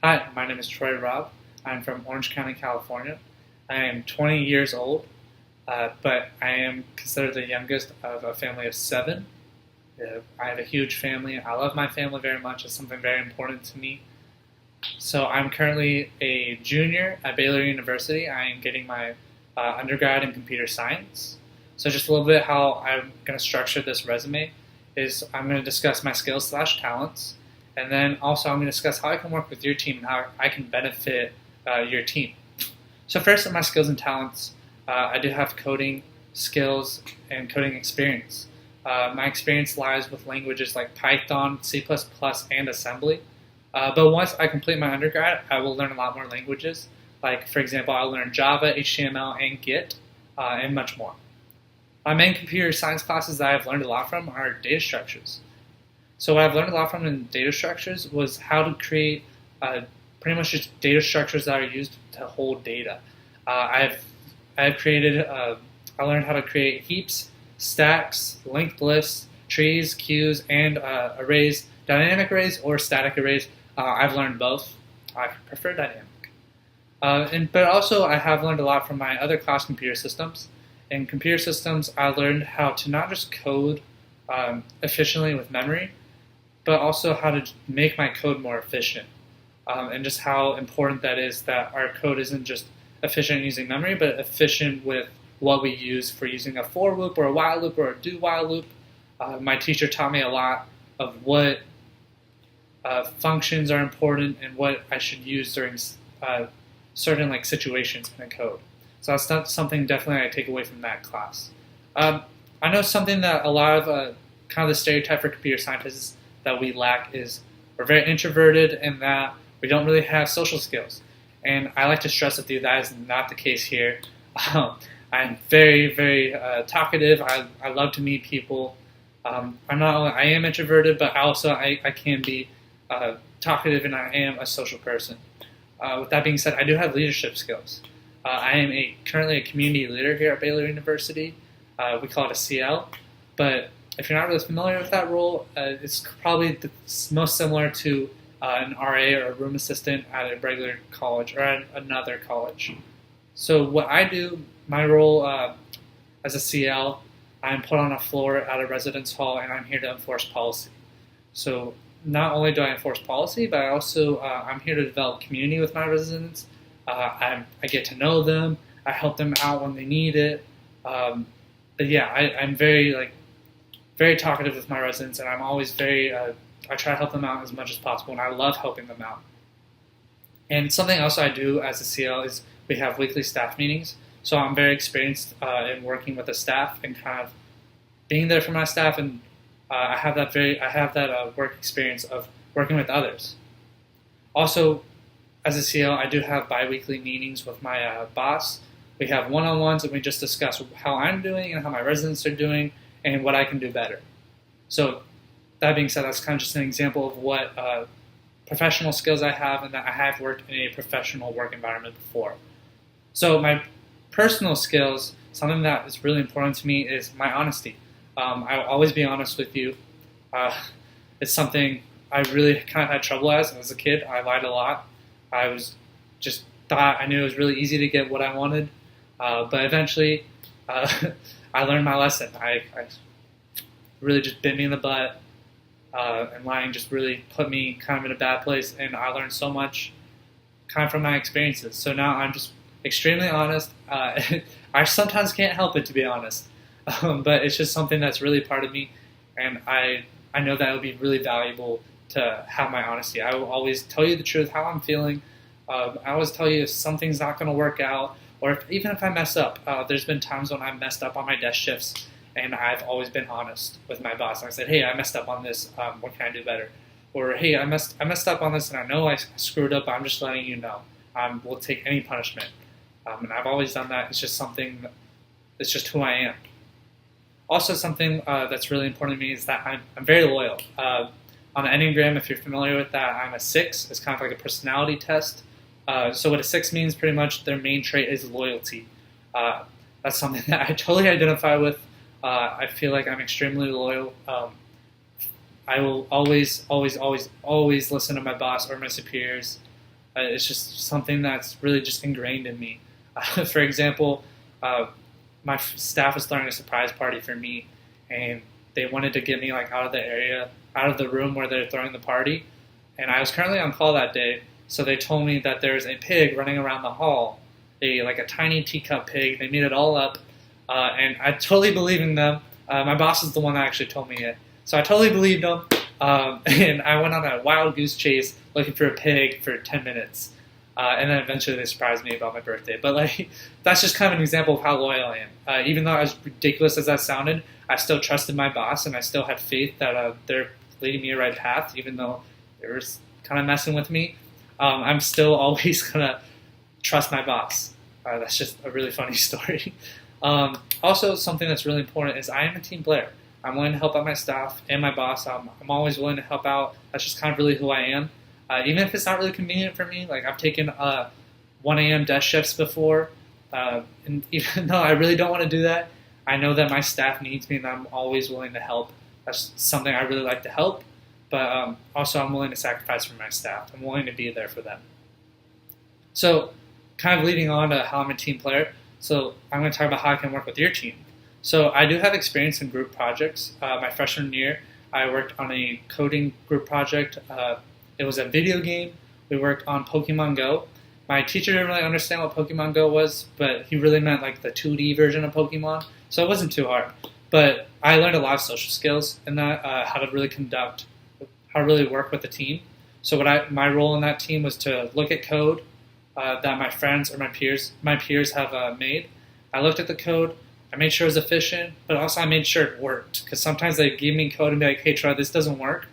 Hi, my name is Robb. I'm from Orange County, California. I am 20 years old, but I am considered the youngest of a family of seven. I have a huge family. I love my family very much. It's something very important to me. So I'm currently a junior at Baylor University. I am getting my undergrad in computer science. So just a little bit how I'm going to structure this resume is I'm going to discuss my skills/talents, and then also I'm going to discuss how I can work with your team and how I can benefit your team. So first, on my skills and talents, I do have coding skills and coding experience. My experience lies with languages like Python, C++, and assembly. But once I complete my undergrad, I will learn a lot more languages. Like, for example, I'll learn Java, HTML, and Git, and much more. My main computer science classes that I've learned a lot from are data structures. So what I've learned a lot from in data structures was how to create pretty much just data structures that are used to hold data. I've created, I learned how to create heaps, stacks, linked lists, trees, queues, and arrays, dynamic arrays or static arrays. I've learned both. I prefer dynamic. But also I have learned a lot from my other class, computer systems. In computer systems, I learned how to not just code efficiently with memory, but also how to make my code more efficient. And just how important that is that our code isn't just efficient using memory, but efficient with what we use for using a for loop or a while loop or a do while loop. My teacher taught me a lot of what functions are important and what I should use during certain situations in a code. So that's not something definitely I take away from that class. I know something that a lot of kind of the stereotype for computer scientists that we lack is we're very introverted and that we don't really have social skills. And I like to stress with you that is not the case here. I'm very, very talkative. I love to meet people. I am introverted, but also I can be talkative, and I am a social person. With that being said, I do have leadership skills. I am currently a community leader here at Baylor University. We call it a CL, but if you're not really familiar with that role, it's probably the most similar to an RA or a room assistant at a regular college or at another college. So what I do, my role as a CL, I'm put on a floor at a residence hall, and I'm here to enforce policy. So not only do I enforce policy, but I'm here to develop community with my residents. I get to know them. I help them out when they need it. But yeah, I'm very very talkative with my residents, and I'm always I try to help them out as much as possible, and I love helping them out. And something else I do as a CL is we have weekly staff meetings. So I'm very experienced in working with the staff and kind of being there for my staff, and I have that work experience of working with others. Also, as a CL, I do have bi-weekly meetings with my boss. We have one-on-ones, and we just discuss how I'm doing and how my residents are doing and what I can do better. So that being said, that's kind of just an example of what professional skills I have, and that I have worked in a professional work environment before. So my personal skills, something that is really important to me is my honesty. I will always be honest with you. It's something I really kind of had trouble as a kid. I lied a lot. I was just thought I knew it was really easy to get what I wanted, but eventually I learned my lesson. I really just bit me in the butt, and lying just really put me kind of in a bad place, and I learned so much kind of from my experiences. So now I'm just extremely honest. I sometimes can't help it, to be honest, but it's just something that's really part of me, and I know that it would be really valuable to have my honesty. I will always tell you the truth, how I'm feeling. I always tell you if something's not going to work out, or even if I mess up. There's been times when I've messed up on my desk shifts, and I've always been honest with my boss. And I said, hey, I messed up on this. What can I do better? Or, hey, I messed up on this, and I know I screwed up. I'm just letting you know. We'll take any punishment. And I've always done that. It's just it's just who I am. Also, something that's really important to me is that I'm very loyal. On the Enneagram, if you're familiar with that, I'm a 6. It's kind of like a personality test. So what a 6 means, pretty much, their main trait is loyalty. That's something that I totally identify with. I feel like I'm extremely loyal. I will always listen to my boss or my superiors. It's just something that's really just ingrained in me. For example, my staff was throwing a surprise party for me, and they wanted to get me like out of the area, out of the room where they're throwing the party. And I was currently on call that day, so they told me that there's a pig running around the hall, like a tiny teacup pig. They made it all up, and I totally believed in them. My boss is the one that actually told me it, so I totally believed them. And I went on a wild goose chase looking for a pig for 10 minutes. And then eventually they surprised me about my birthday. But like, that's just kind of an example of how loyal I am. Even though as ridiculous as that sounded, I still trusted my boss, and I still had faith that they're leading me a right path, even though they were kind of messing with me. I'm still always gonna trust my boss. That's just a really funny story. Also, something that's really important is I am a team player. I'm willing to help out my staff and my boss. I'm always willing to help out. That's just kind of really who I am. Even if it's not really convenient for me, like I've taken 1 a.m. desk shifts before, and even though I really don't want to do that, I know that my staff needs me, and I'm always willing to help. That's something I really like to help, but also I'm willing to sacrifice for my staff. I'm willing to be there for them. So, kind of leading on to how I'm a team player, so I'm going to talk about how I can work with your team. So I do have experience in group projects. My freshman year, I worked on a coding group project. It was a video game. We worked on Pokemon Go. My teacher didn't really understand what Pokemon Go was, but he really meant like the 2D version of Pokemon, so it wasn't too hard. But I learned a lot of social skills in that, how to really work with the team. So my role in that team was to look at code that my friends or my peers have made. I looked at the code. I made sure it was efficient, but also I made sure it worked. Because sometimes they give me code and be like, "Hey, Troy, this doesn't work.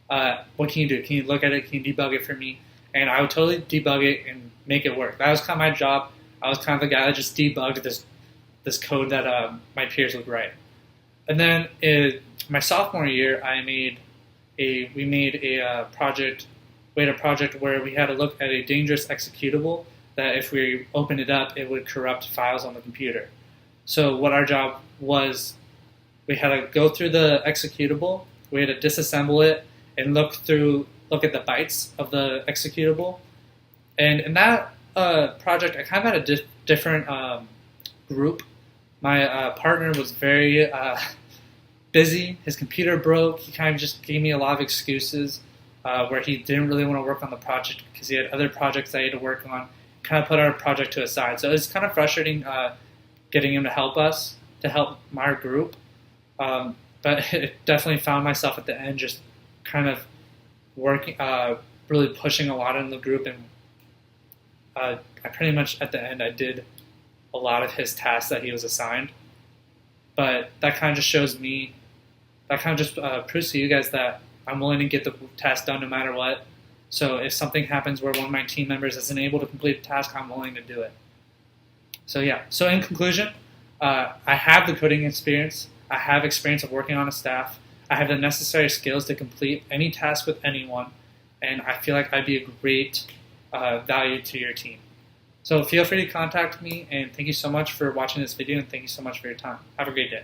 What can you do? Can you look at it? Can you debug it for me?" And I would totally debug it and make it work. That was kind of my job. I was kind of the guy that just debugged this code that my peers would write. And then in my sophomore year, we made a project. We had a project where we had to look at a dangerous executable that if we opened it up, it would corrupt files on the computer. So what our job was, we had to go through the executable, we had to disassemble it, and look at the bytes of the executable. And in that project, I kind of had a different group. My partner was very busy. His computer broke. He kind of just gave me a lot of excuses where he didn't really want to work on the project because he had other projects that he had to work on. Kind of put our project to the side. So it was kind of frustrating getting him to help my group. But it definitely found myself at the end just kind of working, really pushing a lot in the group. And I pretty much at the end, I did a lot of his tasks that he was assigned. But that kind of just proves to you guys that I'm willing to get the task done no matter what. So if something happens where one of my team members isn't able to complete the task, I'm willing to do it. So yeah, so in conclusion, I have the coding experience. I have experience of working on a staff. I have the necessary skills to complete any task with anyone. And I feel like I'd be a great value to your team. So feel free to contact me, and thank you so much for watching this video, and thank you so much for your time. Have a great day.